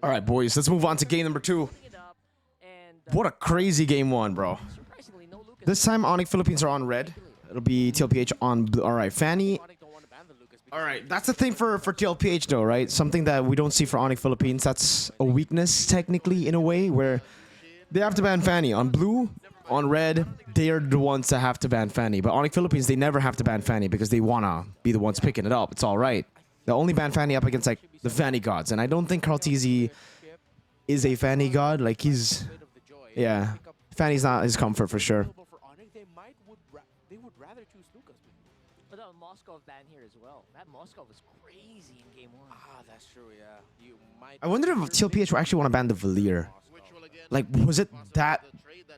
All right, boys, let's move on to game number 2. What a crazy game 1, bro. This time, ONIC Philippines are on red. It'll be TLPH on blue. All right, Fanny. All right, that's the thing for TLPH, though, right? Something that we don't see for ONIC Philippines. That's a weakness, technically, in a way, where they have to ban Fanny. On blue, on red, they are the ones that have to ban Fanny. But ONIC Philippines, they never have to ban Fanny because they want to be the ones picking it up. It's all right. They only ban Fanny up against, like, the Fanny gods. And I don't think KarlTzy is a Fanny god. Like, he's... Yeah. Fanny's not his comfort, for sure. They would rather choose Lucas. But that Moscow ban here as well. That Moscow was crazy in game 1. Ah, that's true, yeah. You might I wonder if TLPH will actually want to ban the Valier. Like, was it that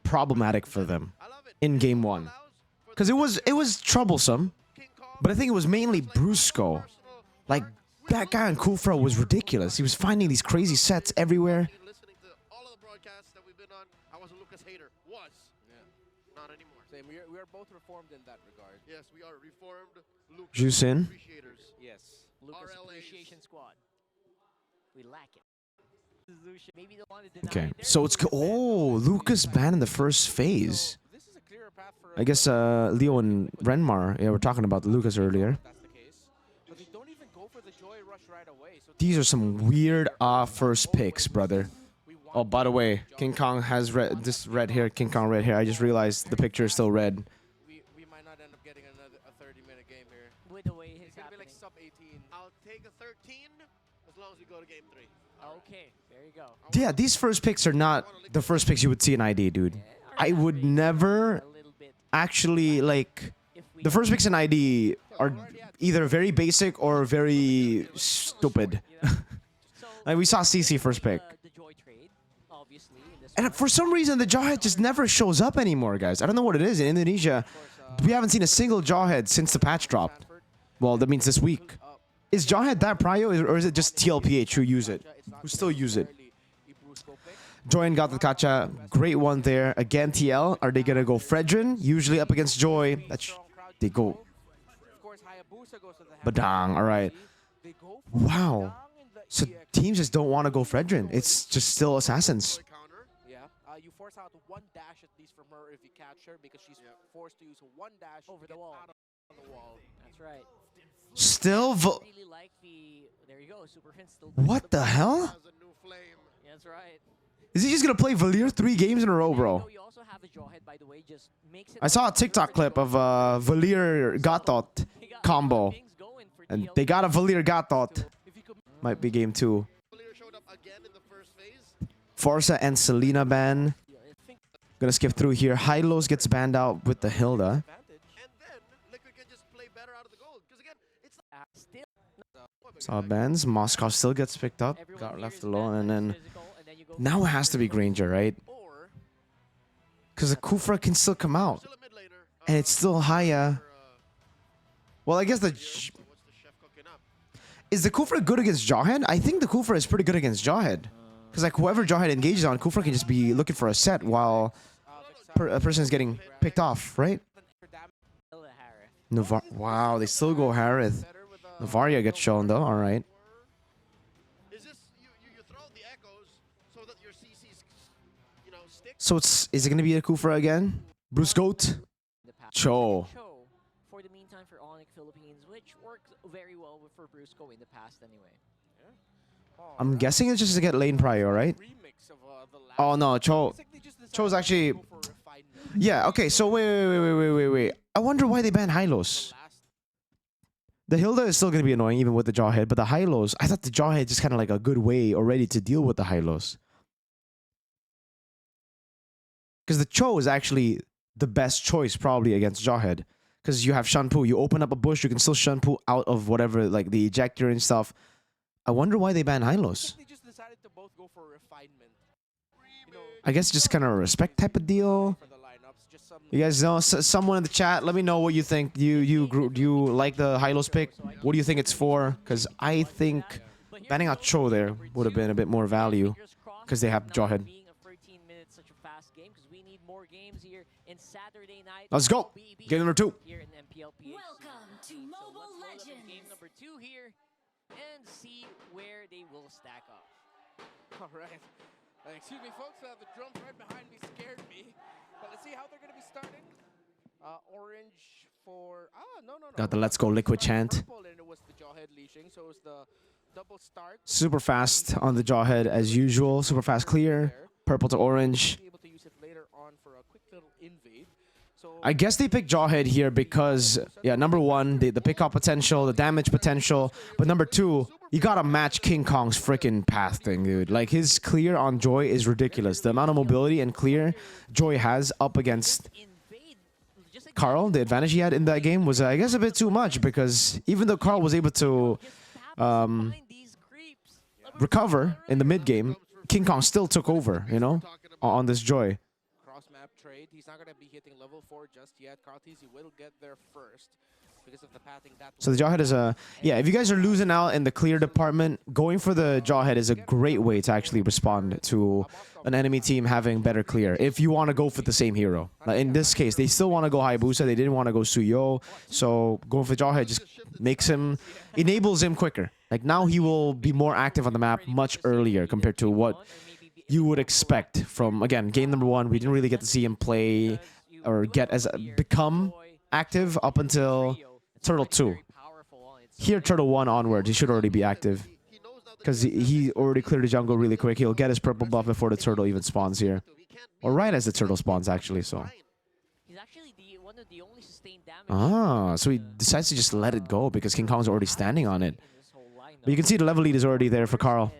problematic for them in game 1? Because it was troublesome, but I think it was mainly Brusco. Like, that guy on Kufra was ridiculous. He was finding these crazy sets everywhere. Same. We are both reformed in that regard. Yes, we are reformed. Juice in. Yes. Lucas Appreciation Squad. We lack it. Maybe the one Okay, so it's... Oh, Lucas banned in the first phase. This is a clearer path for I guess Leo and Renmar, yeah, we're talking about Lucas earlier. that's the case. But they don't even go for the joy rush right away. So These are some weird first picks, brother. Oh, by the way, King Kong has red, this red hair, King Kong red hair. I just realized the picture is still red. we might not end up getting a 30-minute game here. with the way It's it's gonna be happening. like sub 18. I'll take a 13 as long as we go to game 3. Okay, there you go. Yeah, these first picks are not the first picks you would see in ID, dude. I would never A little bit. actually, like... If we The first picks in ID are either very basic or very stupid. Like, we saw CC first pick. The joy trade, obviously. In this And for some reason, the Jawhead just never shows up anymore, guys. I don't know what it is. In Indonesia, we haven't seen a single Jawhead since the patch dropped. Well, that means this week. Is Jawhead that prio, or is it just TLPH who use it? Who still use it? Joy got the Kacha. Great one there. Again, TL. Are they going to go Fredrin? Usually up against Joy. They go Badang. All right. Wow. So teams just don't want to go Fredrin. It's just still Assassins. Yeah. You force out one dash at least from her if you catch her because she's forced to use one dash Over to the get wall. out of the wall. That's right. Still Really like the. There you go. Super Fin still. doing What the hell? Has a new flame. That's right. Is he just going to play Valier 3 games in a row, bro? You also have the Jawhead, by the way, just makes it. I saw a TikTok clip of Valier Gatot combo. And they got a Valier Gatot. Might be game 2. Valier showed up again in the first phase. Forza and Selena ban. Gonna skip through here. Hylos gets banned out with the Hilda. And then Liquid can just play better out of the gold. Because again, it's not Still, Saw bans. Moscow still gets picked up. Got left alone. And then now it has to be Granger, right? or Because the Kufra can still come out. still a mid laner. And it's still Haya. Well, I guess the... What's the chef cooking up? Is the Kufra good against Jawhead? I think the Kufra is pretty good against Jawhead. Because like whoever Jawhead engages on, Kufra can just be looking for a set while a person is getting picked off, right? Wow, they still go Harith. Navaria gets shown though, alright. Is this you throw the echoes so that your CCs stick? So is it going to be a Kufra again? Bruce Goat? Cho. For the meantime, for ONIC Philippines, which works very well for Brusco in the past anyway. I'm guessing it's just to get lane prio, right? Oh no, Cho's actually... Yeah, okay, so wait. I wonder why they banned Hylos. The Hilda is still going to be annoying even with the Jawhead, but the Hylos, I thought the Jawhead is kind of like a good way already to deal with the Hylos. Because the Cho is actually the best choice probably against Jawhead. Because you have Shanpu, you open up a bush, you can still Shanpu out of whatever, like the ejector and stuff. I wonder why they banned Hylos. They just decided to both go for refinement. I guess just kind of a respect type of deal. For the lineups, just some You guys know, someone in the chat, let me know what you think. Do you like the Hylos pick? What do you think it's for? Because I think banning out Cho there would have been a bit more value. Because they have Jawhead. Let's go. Game number 2. Here in MPL PH. Welcome to Mobile Let's load up Legends. game number 2 here and see where they will stack up. All right. Excuse me, folks. The drums right behind me scared me. But let's see how they're going to be starting. Orange for... no. Got the let's go liquid chant. Purple, and it was the Jawhead leashing, so it's the double start. Super fast on the Jawhead as usual. Super fast clear. Purple to orange. Be able to use it later on for a quick little invade. So I guess they picked Jawhead here because, yeah, number one, the pickoff potential, the damage potential. But number two, you gotta match King Kong's freaking path thing, dude. Like, his clear on Joy is ridiculous. The amount of mobility and clear Joy has up against Karl, the advantage he had in that game was, I guess, a bit too much. Because even though Karl was able to recover in the mid game, King Kong still took over, you know, on this Joy. Cross-map trade. He's not going to be hitting level 4 just yet. KarlTzy will get there first because of the pathing that So the Jawhead is a... Yeah, if you guys are losing out in the clear department, going for the Jawhead is a great way to actually respond to an enemy team having better clear. If you want to go for the same hero. Like in this case, they still want to go Hayabusa. They didn't want to go Suyo. So going for Jawhead just makes him... enables him quicker. Like now he will be more active on the map much earlier compared to what you would expect from, again, game number 1. We didn't really get to see him play or become active up until Turtle 2. Here, Turtle 1 onwards, he should already be active. Because he already cleared the jungle really quick. He'll get his purple buff before the turtle even spawns here. Or right as the turtle spawns, actually, so... So he decides to just let it go because King Kong's already standing on it. But you can see the level lead is already there for Karl.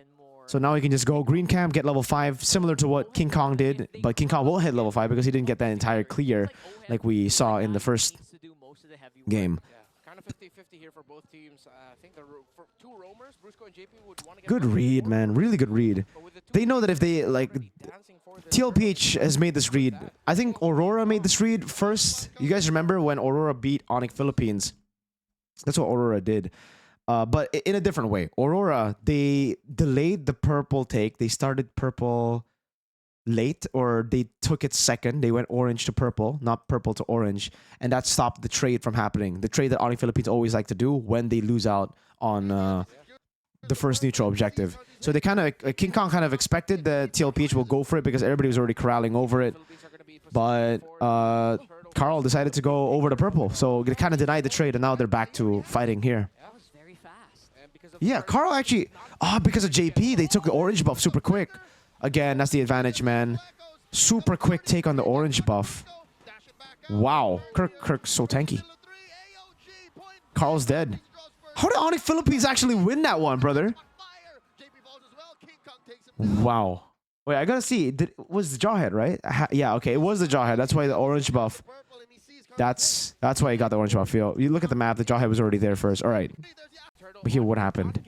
So now he can just go green camp, get level 5, similar to what King Kong did. But King Kong won't hit level 5 because he didn't get that entire clear like we saw in the first game. Kind of 50-50 here for both teams. I think for two roamers, Brusco and JP would want to get Good read, man. Really good read. They know that if they, like... TLPH has made this read. I think Aurora made this read first. You guys remember when Aurora beat ONIC Philippines? That's what Aurora did. But in a different way. Aurora, they delayed the purple take. They started purple late, or they took it second. They went orange to purple, not purple to orange. And that stopped the trade from happening. The trade that ONIC Philippines always like to do when they lose out on the first neutral objective. So they kind of, King Kong kind of expected that TLPH will go for it because everybody was already corralling over it. But Karl decided to go over to purple. So they kind of denied the trade, and now they're back to fighting here. Yeah, Karl actually... because of JP, they took the orange buff super quick. Again, that's the advantage, man. Super quick take on the orange buff. Wow. Kirk's so tanky. Karl's dead. How did ONIC Philippines actually win that one, brother? Wow. Wait, I gotta see. Was the Jawhead, right? Yeah, okay. It was the Jawhead. That's why the orange buff. That's why he got the orange buff. You look at the map. The Jawhead was already there first. All right. But here, what happened?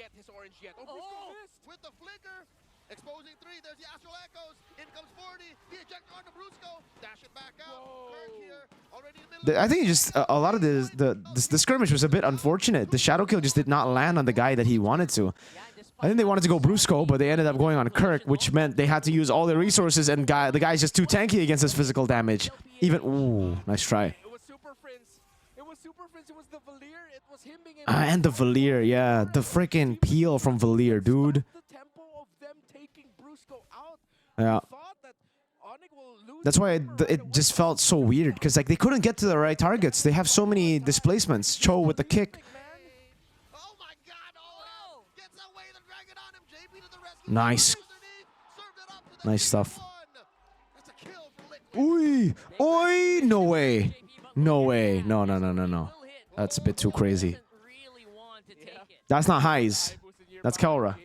I think just a lot of the skirmish was a bit unfortunate. The shadow kill just did not land on the guy that he wanted to. I think they wanted to go Brusco, but they ended up going on Kirk, which meant they had to use all their resources, and the guy's just too tanky against his physical damage. Even ooh, nice try. It was Super Prince. It was Super Prince. It was the Valier. It was him being and the Valier, yeah, the freaking peel from Valier, dude. The tempo of them taking Brusco out. Yeah. That's why it just felt so weird, because like they couldn't get to the right targets. They have so many displacements. Cho with the kick. Nice. Nice stuff. Oi! Oi! No way. No way. No. That's a bit too crazy. That's not Highs. That's Kelra.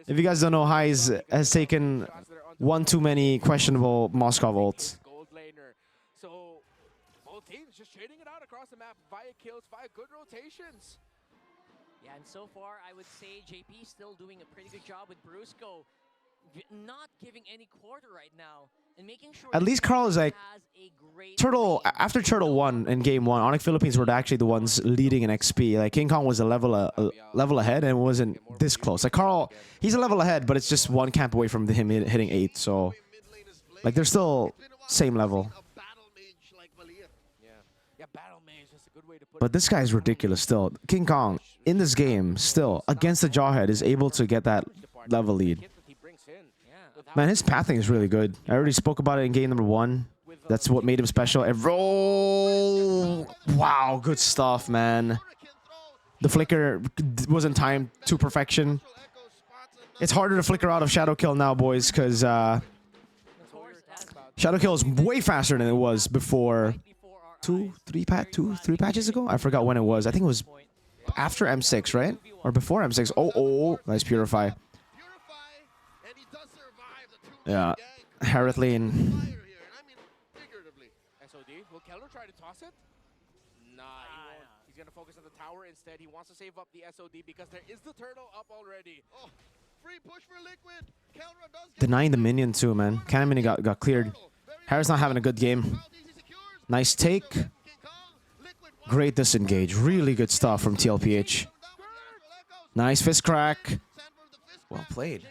If you guys don't know, Highs has taken one too many questionable Moskov ults. So both teams just trading it out across the map via kills, via good rotations. Yeah, and so far I would say JP still doing a pretty good job with Brusco, not giving any quarter right now and making sure at least Karl is like Turtle. After Turtle 1 in game 1, ONIC Philippines were actually the ones leading in XP. Like King Kong was a level ahead and wasn't this close. Like Karl, he's a level ahead, but it's just one camp away from him hitting 8. So like they're still same level. But this guy is ridiculous still. King Kong, in this game, still, against the Jawhead, is able to get that level lead. Man, his pathing is really good. I already spoke about it in game number 1. That's what made him special. And roll! Wow, good stuff, man. The flicker wasn't timed to perfection. It's harder to flicker out of Shadow Kill now, boys, because Shadow Kill is way faster than it was before 3 patches ago? I forgot when it was. I think it was after M6, right? Or before M6. Oh, nice Purify. Yeah, Harith Lane. SOD, will Keller try to toss it? Nah, he won't. He's gonna focus on the tower instead. He wants to save up the SOD because there is the turtle up already. Oh, free push for Liquid. Keller does get Denying the minion too, man. Cannon minion got cleared. Harris not having a good game. Nice take. Great disengage. Really good stuff from TLPH. Nice fist crack. Well played.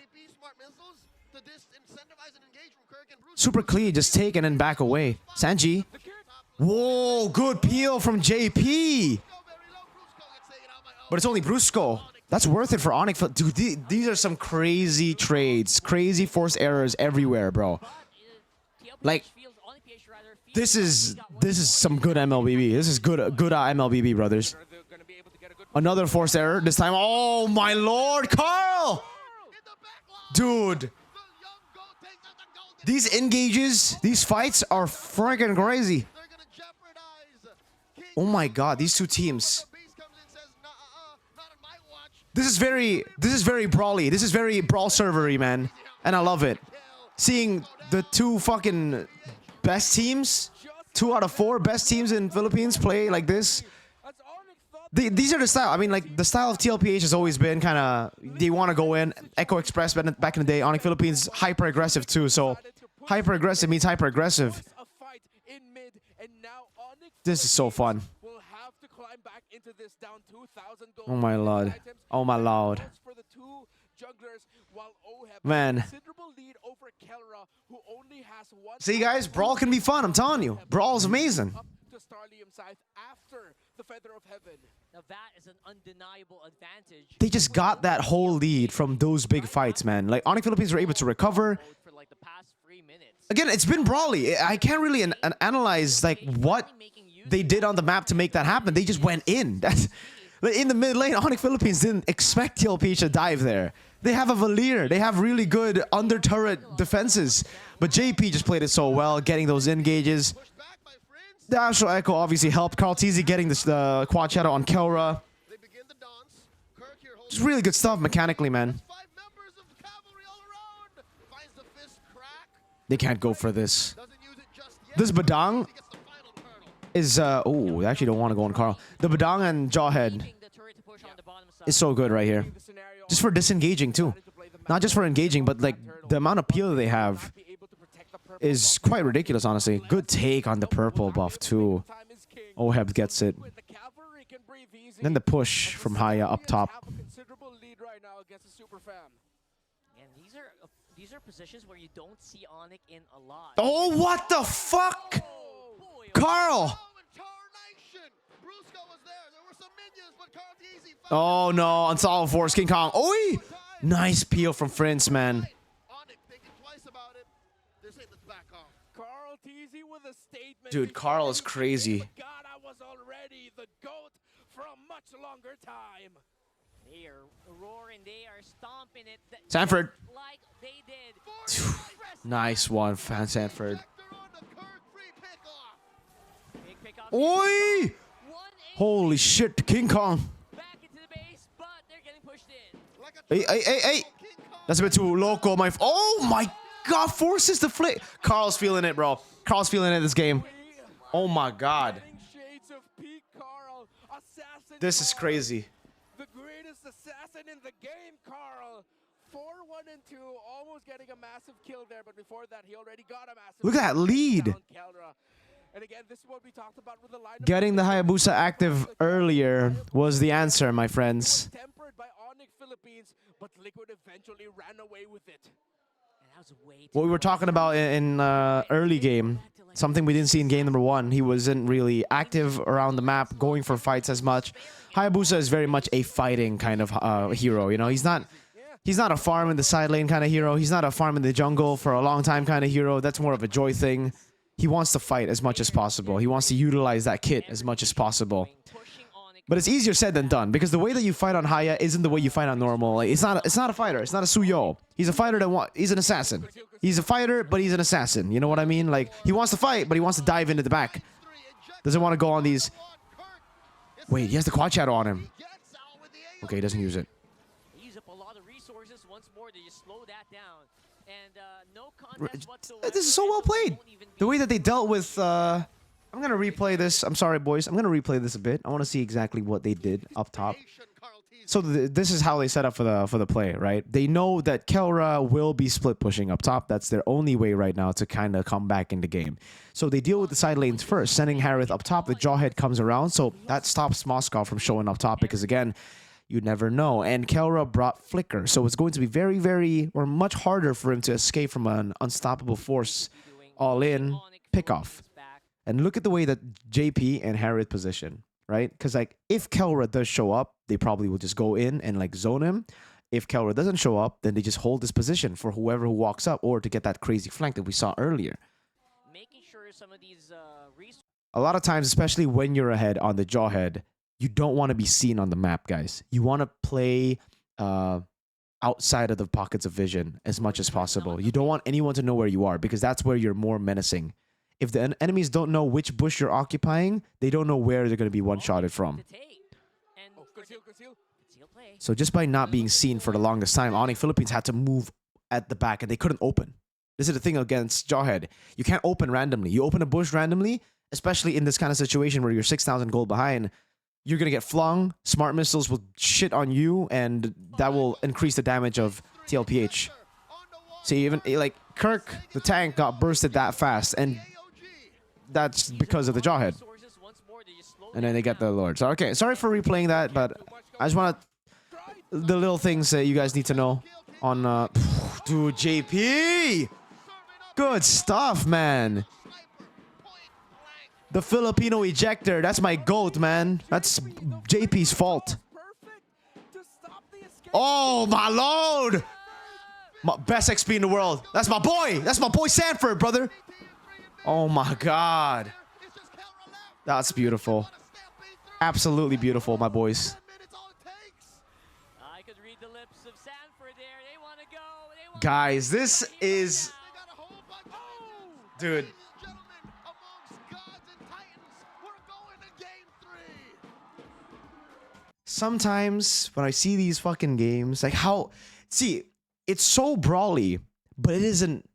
Super clean, just take and then back away. Sanji. Whoa, good peel from JP. But it's only Brusco. That's worth it for ONIC. Dude, these are some crazy trades. Crazy forced errors everywhere, bro. Like, this is some good MLBB. This is good MLBB, brothers. Another forced error this time. Oh my lord, Karl! Dude. These engages, these fights are freaking crazy. Oh my god, these two teams. This is very brawly. This is very brawl servery, man. And I love it. Seeing the two fucking best teams, 2 out of 4 best teams in Philippines play like this. These are the style. I mean, like, the style of TLPH has always been kind of, they want to go in. Echo Express back in the day. ONIC Philippines, hyper aggressive too. So hyper aggressive means hyper aggressive. This is so fun. Oh my lord. Oh my lord. Man. See guys, Brawl can be fun, I'm telling you. Brawl is amazing. They just got that whole lead from those big fights, man. Like, ONIC Philippines were able to recover. Again, it's been brawly. I can't really analyze like what they did on the map to make that happen. They just went in. That's in the mid lane. ONIC Philippines didn't expect TLPH to dive there. They have a Valier. They have really good under turret defenses. But JP just played it so well, getting those engages. The Astral Echo obviously helped. KarlTzy getting the quad shadow on Kelra. Just really good stuff mechanically, man. They can't go for this. This Badang is oh, they actually don't want to go on Karl. The Badang and Jawhead is so good right here. Just for disengaging too. Not just for engaging, but like the amount of peel they have is quite ridiculous, honestly. Good take on the purple buff too. OHEB gets it. Then the push from Haya up top. These are positions where you don't see ONIC in a lot. Oh, what the fuck? Karl! Oh no, Unsolved Force, King Kong. Oi! Nice peel from Prince, man. Dude, Karl is crazy. They are roaring, they are stomping it. Sanford. Like they did. Nice one, Fan Sanford. Big pick up. Oi! Holy shit, King Kong. Back into the base, but they're getting pushed in. Hey. That's a bit too local, my... Oh my god, forces the flick. Karl's feeling it, bro. Karl's feeling it this game. Oh my god. This is crazy. The greatest assassin in the game, Karl. 4-1 and 2, almost getting a massive kill there, but before that, he already got a massive. Look at that lead. And again, this is what we talked about with the lineup. Getting the Hayabusa active earlier was the answer, my friends. Tempered by ONIC Philippines, but Liquid eventually ran away with it. And what we were talking about in early game, something we didn't see in game number 1. He wasn't really active around the map, going for fights as much. Hayabusa is very much a fighting kind of hero. You know, he's not a farm in the side lane kind of hero. He's not a farm in the jungle for a long time kind of hero. That's more of a joy thing. He wants to fight as much as possible. He wants to utilize that kit as much as possible. But it's easier said than done, because the way that you fight on Haya isn't the way you fight on normal. Like, it's not a fighter. It's not a Suyo. He's a fighter he's an assassin. He's a fighter, but he's an assassin. You know what I mean? Like, he wants to fight, but he wants to dive into the back. Doesn't want to go on these... Wait, he has the quad shadow on him. Okay, he doesn't use it. Use up a lot of resources once more to just slow that down. And no contest whatsoever. This is so well played. The way that they dealt with... I'm going to replay this. I'm sorry, boys. I'm going to replay this a bit. I want to see exactly what they did up top. So this is how they set up for the play, right? They know that Kelra will be split pushing up top. That's their only way right now to kind of come back in the game. So they deal with the side lanes first, sending Harith up top. The Jawhead comes around, so that stops Moscow from showing up top, because again, you never know. And Kelra brought Flicker, so it's going to be very, very, or much harder for him to escape from an unstoppable force all-in pickoff. And look at the way that JP and Harith position, right? Because, like, if Kelra does show up, they probably will just go in and, like, zone him. If Kelra doesn't show up, then they just hold this position for whoever who walks up, or to get that crazy flank that we saw earlier. Making sure some of these a lot of times, especially when you're ahead on the Jawhead, you don't want to be seen on the map, guys. You want to play outside of the pockets of vision as much as possible. You don't want anyone to know where you are, because that's where you're more menacing. If the enemies don't know which bush you're occupying, they don't know where they're going to be one-shotted from. So just by not being seen for the longest time, ONIC Philippines had to move at the back, and they couldn't open. This is the thing against Jawhead. You can't open randomly. You open a bush randomly, especially in this kind of situation where you're 6,000 gold behind, you're going to get flung, smart missiles will shit on you, and that will increase the damage of TLPH. See, even, like, Kirk, the tank, got bursted that fast, and that's because of the Jawhead. And then they get the Lord. So, okay, sorry for replaying that, but I just want the little things that you guys need to know on... dude, JP! Good stuff, man. The Filipino ejector. That's my GOAT, man. That's JP's fault. Oh, my lord! Best XP in the world. That's my boy. That's my boy Sanford, brother. Oh my god. That's beautiful. Absolutely beautiful, my boys. I could read the lips of Sanford there. They want to go. Guys, this is... Dude. Sometimes when I see these fucking games, like how... See, it's so brawly, but it isn't...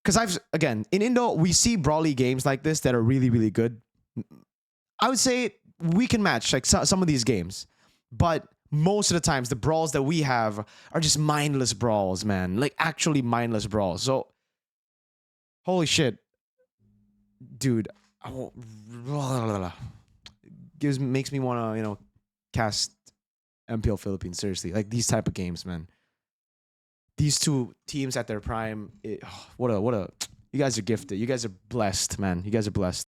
Because again, in Indo, we see brawly games like this that are really, really good. I would say we can match like some of these games, but most of the times the brawls that we have are just mindless brawls, man. Like actually mindless brawls. So, holy shit, dude, makes me want to, you know, cast MPL Philippines seriously. Like these type of games, man. These two teams at their prime, you guys are gifted. You guys are blessed, man. You guys are blessed.